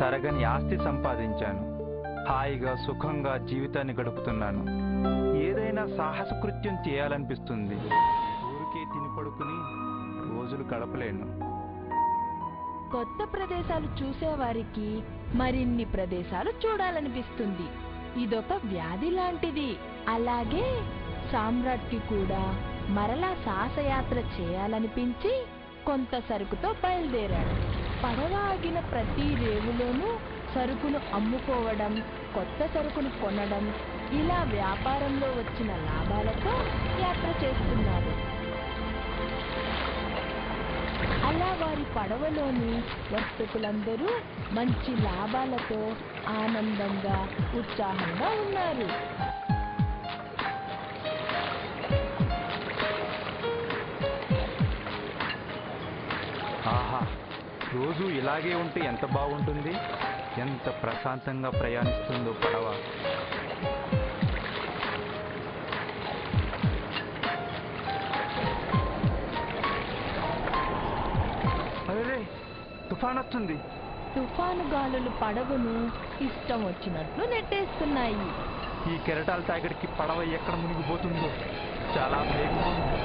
తరగని ఆస్తి సంపాదించాను. హాయిగా సుఖంగా జీవితాన్ని గడుపుతున్నాను. ఏదైనా సాహస కృత్యం చేయాలనిపిస్తుంది. ఊరికే తిని పడుకుని రోజులు గడపలేను. కొత్త ప్రదేశాలు చూసేవారికి మరిన్ని ప్రదేశాలు చూడాలనిపిస్తుంది. ఇదొక వ్యాధి లాంటిది. అలాగే సామ్రాట్కి కూడా మరలా సాహసయాత్ర చేయాలనిపించి కొంత సరుకుతో బయలుదేరాడు. పడవ ఆగిన ప్రతి రేవులోనూ సరుకును అమ్ముకోవడం, కొత్త సరుకును కొనడం, ఇలా వ్యాపారంలో వచ్చిన లాభాలతో యాత్ర చేస్తున్నాడు. అలా వారి పడవలోని వర్తకులందరూ మంచి లాభాలతో ఆనందంగా ఉత్సాహంగా ఉన్నారు. ఆహా, రోజు ఇలాగే ఉంటే ఎంత బాగుంటుంది. ఎంత ప్రశాంతంగా ప్రయాణిస్తుందో పడవ. అరే, తుఫాన్ వస్తుంది. తుఫాను గాలులు పడవను ఇష్టం వచ్చినట్లు నెట్టేస్తున్నాయి. ఈ కెరటాల తాగడికి పడవ ఎక్కడ మునిగిపోతుందో చాలా భయంగా ఉంది.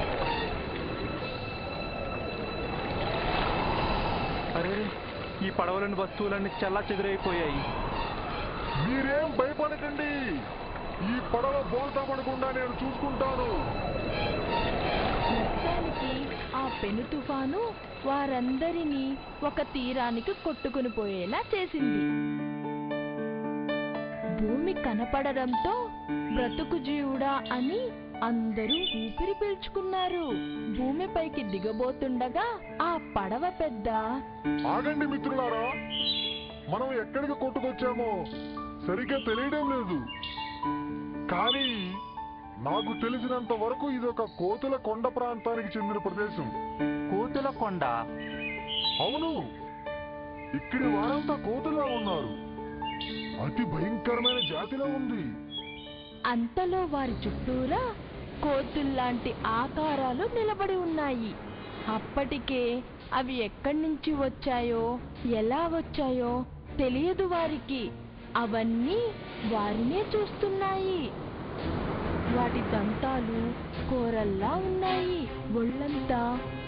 అరే, ఈ పడవలోని వస్తువులన్నీ చల్లా చెదురైపోయాయి. మీరేం భయపడకండి, ఈ పడవ బోల్తా పడకుండా నేను చూసుకుంటాను. మొత్తానికి ఆ పెను తుఫాను వారందరినీ ఒక తీరానికి కొట్టుకుని పోయేలా చేసింది. భూమి కనపడడంతో బ్రతుకు జీవుడా అని అందరూ ఊపిరి పీల్చుకున్నారు. భూమిపైకి దిగబోతుండగా ఆ పడవ పెద్ద, ఆగండి మిత్రులారా, మనం ఎక్కడికి కొట్టుకొచ్చామో సరిగ్గా తెలియడం లేదు. కానీ నాకు తెలిసినంత వరకు ఇదొక కోతుల కొండ ప్రాంతానికి చెందిన ప్రదేశం. కోతుల కొండ? అవును, ఇక్కడి వారంతా కోతులా ఉన్నారు. అతి భయంకరమైన జాతిలో ఉంది. అంతలో వారి చుట్టూరా కోతుల్లాంటి ఆకారాలు నిలబడి ఉన్నాయి. అప్పటికే అవి ఎక్కడి నుంచి వచ్చాయో, ఎలా వచ్చాయో తెలియదు వారికి. అవన్నీ వారినే చూస్తున్నాయి. వాటి దంతాలు కూరల్లా ఉన్నాయి. ఒళ్ళంతా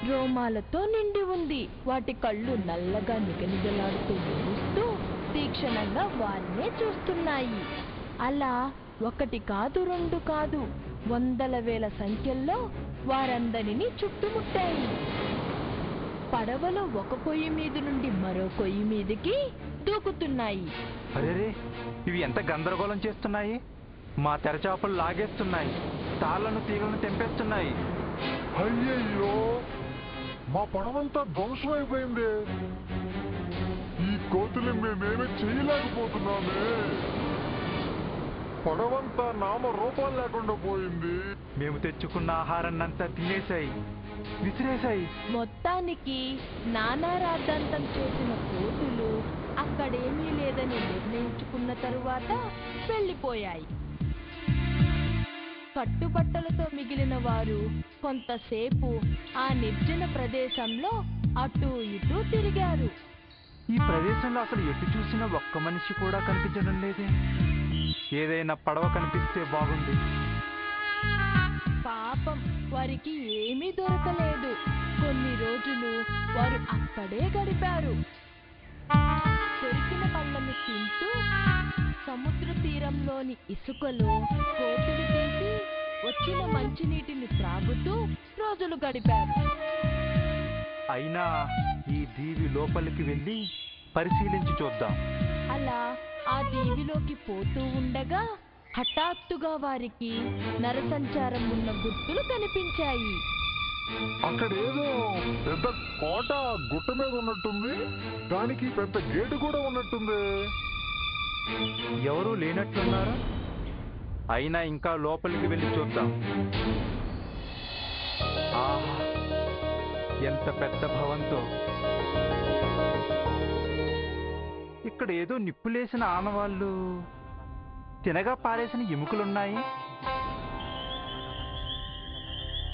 రోమాలతో నిండి ఉంది. వాటి కళ్ళు నల్లగా నిగనిగలాడుతూ మెరుస్తూ తీక్షణంగా వారినే చూస్తున్నాయి. అలా ఒకటి కాదు, రెండు కాదు, వందల వేల సంఖ్యల్లో వారందరినీ చుట్టుముట్టాయి. పడవలో ఒక కొయ్యి మీద నుండి మరో కొయ్యి మీదికి దూకుతున్నాయి. అరే, ఇవి ఎంత గందరగోళం చేస్తున్నాయి. మా తెరచాపలు లాగేస్తున్నాయి, తాళ్లను తీగలను తెంపేస్తున్నాయి. అయ్యయ్యో, మా పడవంతా ధ్వంసమైపోయింది. ఈ కోతులు మేమేమీ చేయలేకపోతున్నామే. పడవంతా నామ రూపాలు లేకుండా పోయింది. మేము తెచ్చుకున్న ఆహారాన్నంతా తినేశాయి, విసిరేశాయి. మొత్తానికి నానారాద్ధాంతం చేసిన కోతులు అక్కడేమీ లేదని నిర్ణయించుకున్న తరువాత వెళ్ళిపోయాయి. కట్టుబట్టలతో మిగిలిన వారు కొంతసేపు ఆ నిర్జన ప్రదేశంలో అటూ ఇటూ తిరిగారు. ఈ ప్రదేశంలో అసలు ఎటు చూసినా ఒక్క మనిషి కూడా కనిపించడం లేదే. ఏదైనా పడవ కనిపిస్తే బాగుంది. పాపం, వారికి ఏమీ దొరకలేదు. కొన్ని రోజులు వారు అక్కడే గడిపారు. దొరికిన పళ్ళను తింటూ సముద్ర తీరంలోని ఇసుకలో కోతులు తీసి వచ్చిన మంచినీటిని త్రాగుతూ రోజులు గడిపారు. అయినా ఈ దీవి లోపలికి వెళ్ళి పరిశీలించి చూద్దాం. అలా ఆ దీవిలోకి పోతూ ఉండగా హఠాత్తుగా వారికి నరసంచారం ఉన్న గుర్తులు కనిపించాయి. అక్కడేదో పెద్ద కోట గుట్ట మీద ఉన్నట్టుంది. దానికి పెద్ద గేటు కూడా ఉన్నట్టుంది. ఎవరూ లేనట్లున్నారు. అయినా ఇంకా లోపలికి వెళ్ళి చూద్దాం. ఆహా, ఎంత పెద్ద భవంతో. ఇక్కడ ఏదో నిప్పులేసిన ఆనవాళ్ళు, తినగా పారేసిన ఎముకలున్నాయి.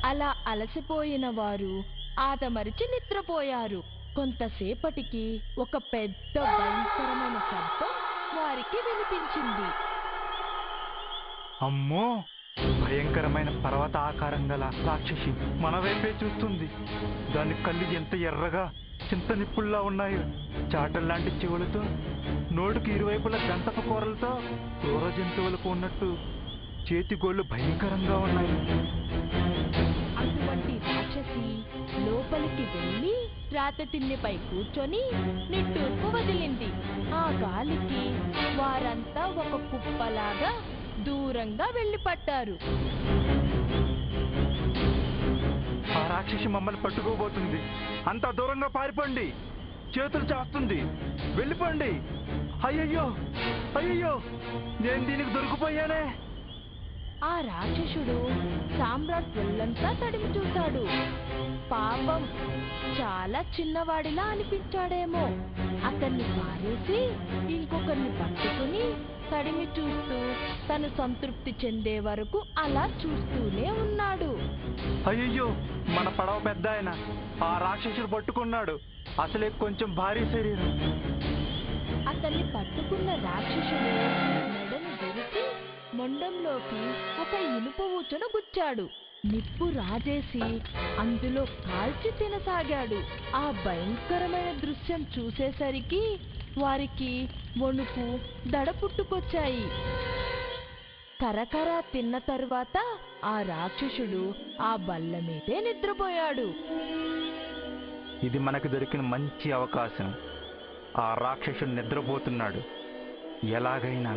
అలా అలసిపోయిన వారు ఆదమరిచి నిద్రపోయారు. కొంతసేపటికి ఒక పెద్ద భయంకరమైన శబ్దం వారికి వినిపించింది. అమ్మో, భయంకరమైన పర్వత ఆకారం గల రాక్షసి మన వైపే చూస్తుంది. దాని కళ్ళు ఎంత ఎర్రగా చింత నిప్పుల్లా ఉన్నాయో, చాటల్లాంటి చెవులతో, నోటికి ఇరువైపుల గంతపు కూరలతో క్రూర జంతువులకు ఉన్నట్టు చేతి గోళ్ళు భయంకరంగా ఉన్నాయి. అటువంటి రాక్షసి లోపలికి వెళ్ళి రాత తిన్నెపై కూర్చొని నిట్టూర్పు వదిలింది. ఆ గాలికి వారంతా ఒక కుప్పలాగా దూరంగా వెళ్ళి పట్టారు. ఆ రాక్షసి మమ్మల్ని పట్టుకోబోతుంది. అంత దూరంగా పారిపోండి, చేతులు చాస్తుంది, వెళ్ళిపోండి. అయ్యయ్యో అయ్యయ్యో, నేను దీనికి దొరికిపోయానే. ఆ రాక్షసుడు సామ్రాట్ ఒళ్ళంతా తడిమి చూశాడు. పాపం, చాలా చిన్నవాడిలా అనిపించాడేమో. అతన్ని పారేసి ఇంకొకరిని పట్టుకుని తడిమి చూస్తూ తను సంతృప్తి చెందే వరకు అలా చూస్తూనే ఉన్నాడు. అయ్యయ్యో, మన పడవ పెద్ద ఆయన ఆ రాక్షసుడు పట్టుకున్నాడు. అసలే కొంచెం భారీ శరీరం. అతన్ని పట్టుకున్న రాక్షసుడు మెడను విరిచి మొండంలోకి ఒక ఇనుప ఊచను గుచ్చాడు. నిప్పు రాజేసి అందులో కాల్చి తినసాగాడు. ఆ భయంకరమైన దృశ్యం చూసేసరికి వారికి వణుకు దడ పుట్టుకొచ్చాయి. కరకర తిన్న తరువాత ఆ రాక్షసుడు ఆ బల్ల మీదే నిద్రపోయాడు. ఇది మనకు దొరికిన మంచి అవకాశం. ఆ రాక్షసుడు నిద్రపోతున్నాడు. ఎలాగైనా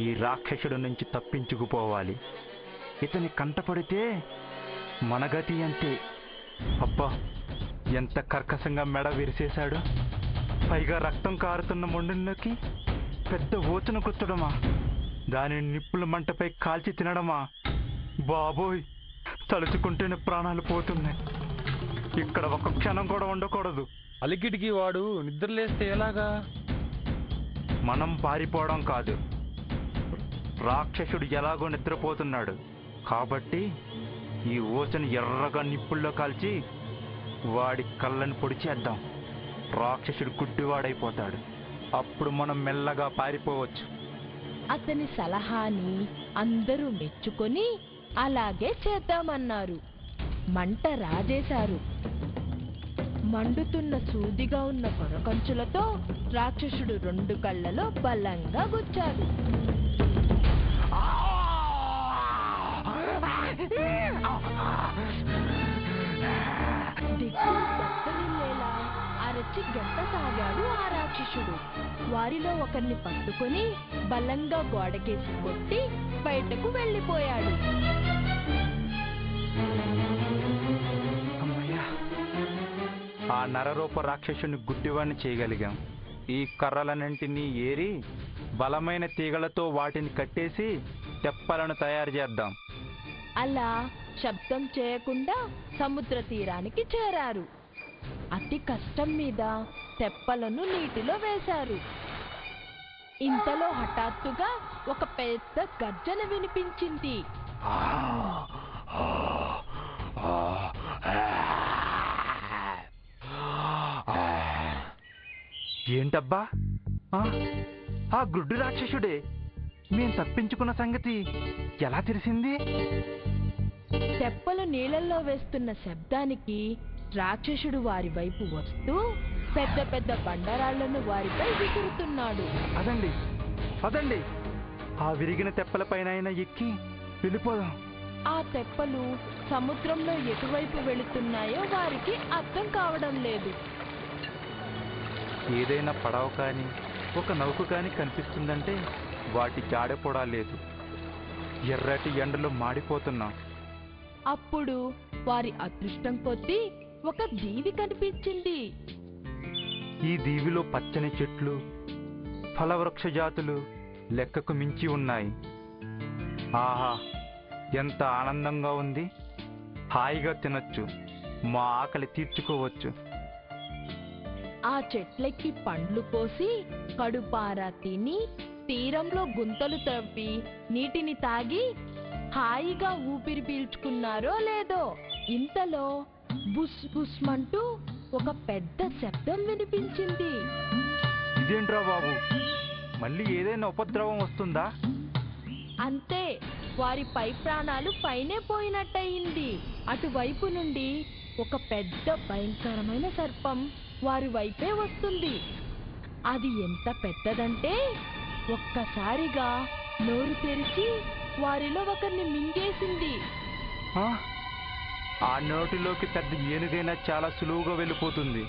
ఈ రాక్షసుడు నుంచి తప్పించుకుపోవాలి. ఇతని కంటపడితే మన గతి అంతే. అబ్బా, ఎంత కర్కశంగా మెడ విరిసేశాడు. పైగా రక్తం కారుతున్న మొండంలోకి పెద్ద ఊచన కుచ్చడమా, దానిని నిప్పుల మంటపై కాల్చి తినడమా? బాబోయ్, తలుచుకుంటేనే ప్రాణాలు పోతున్నాయి. ఇక్కడ ఒక క్షణం కూడా ఉండకూడదు. అలికిడికి వాడు నిద్రలేస్తే ఎలాగా? మనం పారిపోవడం కాదు, రాక్షసుడు ఎలాగో నిద్రపోతున్నాడు కాబట్టి ఈ ఊచను ఎర్రగా నిప్పుల్లో కాల్చి వాడి కళ్ళని పొడిచేద్దాం. రాక్షసుడు గుడ్డివాడైపోతాడు. అప్పుడు మనం మెల్లగా పారిపోవచ్చు. అతని సలహాని అందరూ మెచ్చుకొని అలాగే చేద్దామన్నారు. మంట రాజేశారు. మండుతున్న సూదిగా ఉన్న కొరకంచులతో రాక్షసుడు 2 కళ్ళలో బలంగా గుచ్చాడు. దిక్కులు దత్తరిల్లేలా అరచి గెంతసాగాడు ఆ రాక్షసుడు. వారిలో ఒకరిని పట్టుకుని బలంగా గోడకేసి కొట్టి బయటకు వెళ్ళిపోయాడు. అమ్మయ్యా, ఆ నరరూప రాక్షసుని గుడ్డివాణ్ణి చేయగలిగాం. ఈ కర్రలన్నింటినీ ఏరి బలమైన తీగలతో వాటిని కట్టేసి తెప్పలను తయారు చేద్దాం. అలా శబ్దం చేయకుండా సముద్ర తీరానికి చేరారు. అతి కష్టం మీద తెప్పలను నీటిలో వేశారు. ఇంతలో హఠాత్తుగా ఒక పెద్ద గర్జన వినిపించింది. ఏంటబ్బా, ఆ గుడ్డు రాక్షసుడే మేం తప్పించుకున్న సంగతి ఎలా తెలిసింది? తెప్పలు నీళ్ళల్లో వేస్తున్న శబ్దానికి రాక్షసుడు వారి వైపు వస్తూ పెద్ద పెద్ద బండరాళ్లను వారిపై విసురుతున్నాడు. అదండి అదండి, ఆ విరిగిన తెప్పలపైన ఎక్కి వెళ్ళిపోదాం. ఆ తెప్పలు సముద్రంలో ఎటువైపు వెళుతున్నాయో వారికి అర్థం కావడం లేదు. ఏదైనా పడవ కానీ ఒక నౌక కానీ కనిపిస్తుందంటే వాటి జాడ కూడా లేదు. ఎర్రటి ఎండలో మాడిపోతున్నాం. అప్పుడు వారి అదృష్టం కొద్దీ ఒక దీవి కనిపించింది. ఈ దీవిలో పచ్చని చెట్లు, ఫలవృక్ష జాతులు లెక్కకు మించి ఉన్నాయి. ఆహా, ఎంత ఆనందంగా ఉంది. హాయిగా తినొచ్చు, మా ఆకలి తీర్చుకోవచ్చు. ఆ చెట్లెక్కి పండ్లు కోసి కడుపారా తిని తీరంలో గుంతలు తవ్వి నీటిని తాగి హాయిగా ఊపిరి పీల్చుకున్నారో లేదో ఇంతలో బుస్ బుస్మంటూ ఒక పెద్ద శబ్దం వినిపించింది. ఇదేంట్రా బాబు, మళ్ళీ ఏదైనా ఉపద్రవం వస్తుందా? అంతే, వారి పై ప్రాణాలు పైనే పోయినట్టయింది. అటువైపు నుండి ఒక పెద్ద భయంకరమైన సర్పం వారి వైపే వస్తుంది. అది ఎంత పెద్దదంటే ఒక్కసారిగా నోరు తెరిచి వారిలో ఒకరిని మింగేసింది. ఆ నోటిలోకి పెద్ద ఏనుగైనా చాలా సులువుగా వెళ్ళిపోతుంది.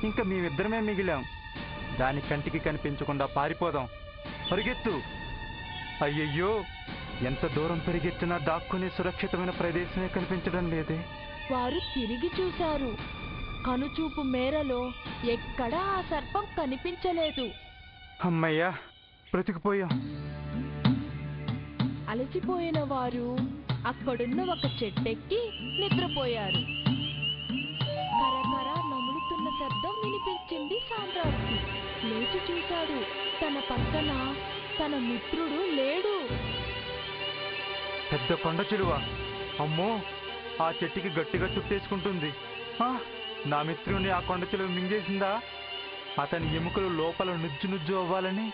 ఇంకా మేమిద్దరమే మిగిలాం. దాని కంటికి కనిపించకుండా పారిపోదాం. పరిగెత్తు! అయ్యయ్యో, ఎంత దూరం పరిగెత్తినా దాక్కునే సురక్షితమైన ప్రదేశమే కనిపించడం లేదే. వారు తిరిగి చూశారు. కనుచూపు మేరలో ఎక్కడా ఆ సర్పం కనిపించలేదు. అమ్మయ్యా, బ్రతికిపోయాం. అలసిపోయిన వారు అక్కడున్న ఒక చెట్టెక్కి నిద్రపోయారు. కరకర నములుతున్న శబ్దం వినిపించింది సామ్రాట్కి. లేచి చూశాడు. తన పక్కన తన మిత్రుడు లేడు. పెద్ద కొండ చిలువ. అమ్మో, ఆ చెట్టుకి గట్టిగా చుట్టేసుకుంటుంది. నా మిత్రుని ఆ కొండ చిలువ మింగేసిందా? అతని ఎముకలు లోపల నుజ్జు నుజ్జు అవ్వాలని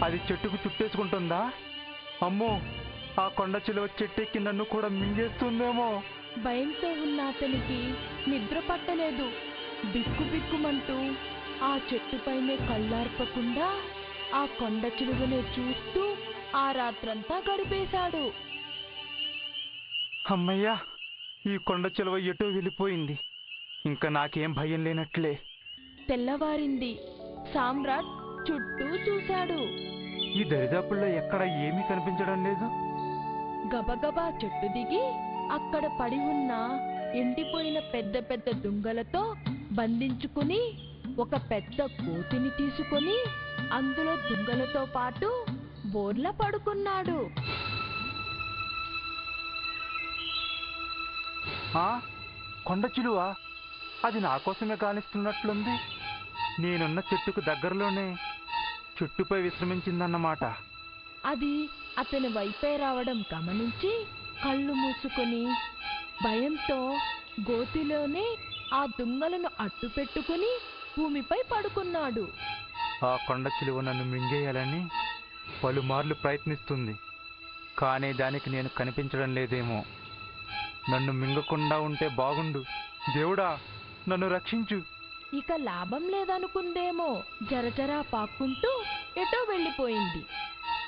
అది చెట్టుకు చుట్టేసుకుంటుందా? అమ్మో, ఆ కొండ చిలువ చెట్టెక్కి నన్ను కూడా మింగేస్తుందేమో. భయంతో ఉన్న అతనికి నిద్ర పట్టలేదు. బిక్కు బిక్కుమంటూ ఆ చెట్టుపైనే కళ్ళార్పకుండా ఆ కొండ చిలువనే చూస్తూ ఆ రాత్రంతా గడిపేశాడు. అమ్మయ్యా, ఈ కొండ చిలువ ఎటో వెళ్ళిపోయింది. ఇంకా నాకేం భయం లేనట్లే. తెల్లవారింది. సామ్రాట్ చుట్టూ చూశాడు. ఈ దరిదాపుల్లో ఎక్కడ ఏమీ కనిపించడం లేదు. గబగబా చెట్టు దిగి అక్కడ పడి ఉన్న ఎండిపోయిన పెద్ద పెద్ద దుంగలతో బంధించుకుని ఒక పెద్ద కోతిని తీసుకొని అందులో దుంగలతో పాటు బోర్లా పడుకున్నాడు. కొండ చిలువ అది నా కోసమే గాలిస్తున్నట్లుంది. నేనున్న చెట్టుకు దగ్గరలోనే చెట్టుపై విశ్రమించిందన్నమాట. అది అతని వైపే రావడం గమనించి కళ్ళు మూసుకొని భయంతో గోతిలోనే ఆ దుంగలను అట్టు పెట్టుకుని భూమిపై పడుకున్నాడు. ఆ కొండ చిలువ నన్ను మింగేయాలని పలుమార్లు ప్రయత్నిస్తుంది. కానీ దానికి నేను కనిపించడం లేదేమో. నన్ను మింగకుండా ఉంటే బాగుండు. దేవుడా, నన్ను రక్షించు. ఇక లాభం లేదనుకుందేమో జరజరా పాక్కుంటూ ఎటో వెళ్ళిపోయింది.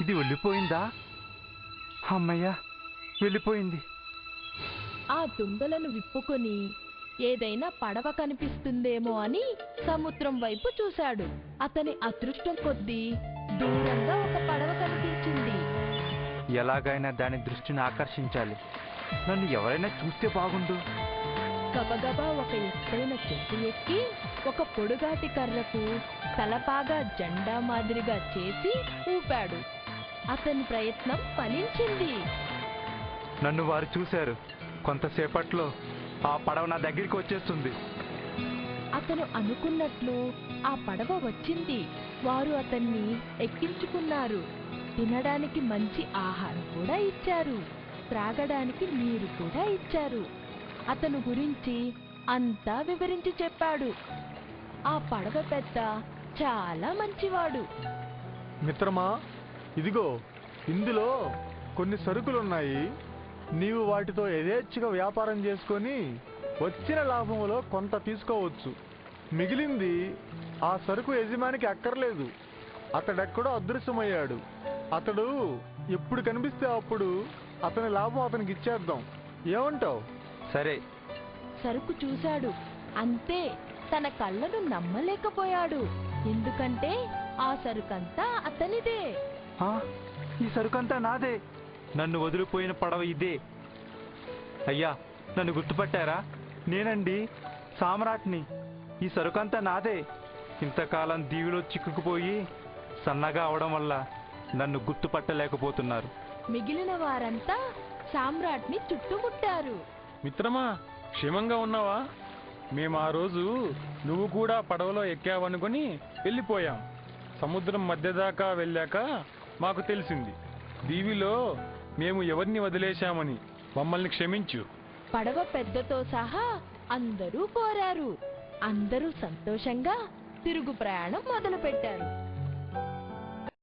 ఇది వెళ్ళిపోయిందా? అమ్మయ్యా, వెళ్ళిపోయింది. ఆ దుంగలను విప్పుకొని ఏదైనా పడవ కనిపిస్తుందేమో అని సముద్రం వైపు చూశాడు. అతని అదృష్టం కొద్దీ దూరంగా ఒక పడవ కనిపించింది. ఎలాగైనా దాని దృష్టిని ఆకర్షించాలి. నన్ను ఎవరైనా చూస్తే బాగుండు. గబగబా ఒక ఎత్తైన చెట్టు ఎక్కి ఒక పొడుగాటి కర్రకు తలపాగా జెండా మాదిరిగా చేసి ఊపాడు. అతని ప్రయత్నం ఫలించింది. నన్ను వారు చూశారు. కొంతసేపట్లో ఆ పడవ నా దగ్గరికి వచ్చేస్తుంది. అతను అనుకున్నట్లు ఆ పడవ వచ్చింది. వారు అతన్ని ఎక్కించుకున్నారు. తినడానికి మంచి ఆహారం కూడా ఇచ్చారు. త్రాగడానికి నీరు కూడా ఇచ్చారు. అతను గురించి అంతా వివరించి చెప్పాడు. ఆ పడవ పెద్ద చాలా మంచివాడు. మిత్రమా, ఇదిగో ఇందులో కొన్ని సరుకులున్నాయి. నీవు వాటితో యథేచ్ఛగా వ్యాపారం చేసుకొని వచ్చిన లాభంలో కొంత తీసుకోవచ్చు. మిగిలింది ఆ సరుకు యజమానికి అక్కర్లేదు. అతడెక్కడో అదృశ్యమయ్యాడు. అతడు ఎప్పుడు కనిపిస్తే అప్పుడు అతని లాభం అతనికి ఇచ్చేద్దాం. ఏమంటావు? సరే. సరుకు చూశాడు. అంతే, తన కళ్ళను నమ్మలేకపోయాడు. ఎందుకంటే ఆ సరుకంతా అతనిదే. ఈ సరుకంతా నాదే. నన్ను వదిలిపోయిన పడవ ఇదే. అయ్యా, నన్ను గుర్తుపట్టారా? నేనండి, సామ్రాట్ని. ఈ సరుకంతా నాదే. ఇంతకాలం దీవిలో చిక్కుకుపోయి సన్నగా అవడం వల్ల నన్ను గుర్తుపట్టలేకపోతున్నారు. మిగిలిన వారంతా సామ్రాట్ని చుట్టుముట్టారు. మిత్రమా, క్షేమంగా ఉన్నావా? మేము ఆ రోజు నువ్వు కూడా పడవలో ఎక్కావనుకొని వెళ్ళిపోయాం. సముద్రం మధ్య దాకా వెళ్ళాక మాకు తెలిసింది. దీవిలో మేము ఎవరిని వదిలేశామని. మమ్మల్ని క్షమించు. పడవ పెద్దతో సహా అందరూ కోరారు. అందరూ సంతోషంగా తిరుగు ప్రయాణం మొదలుపెట్టారు.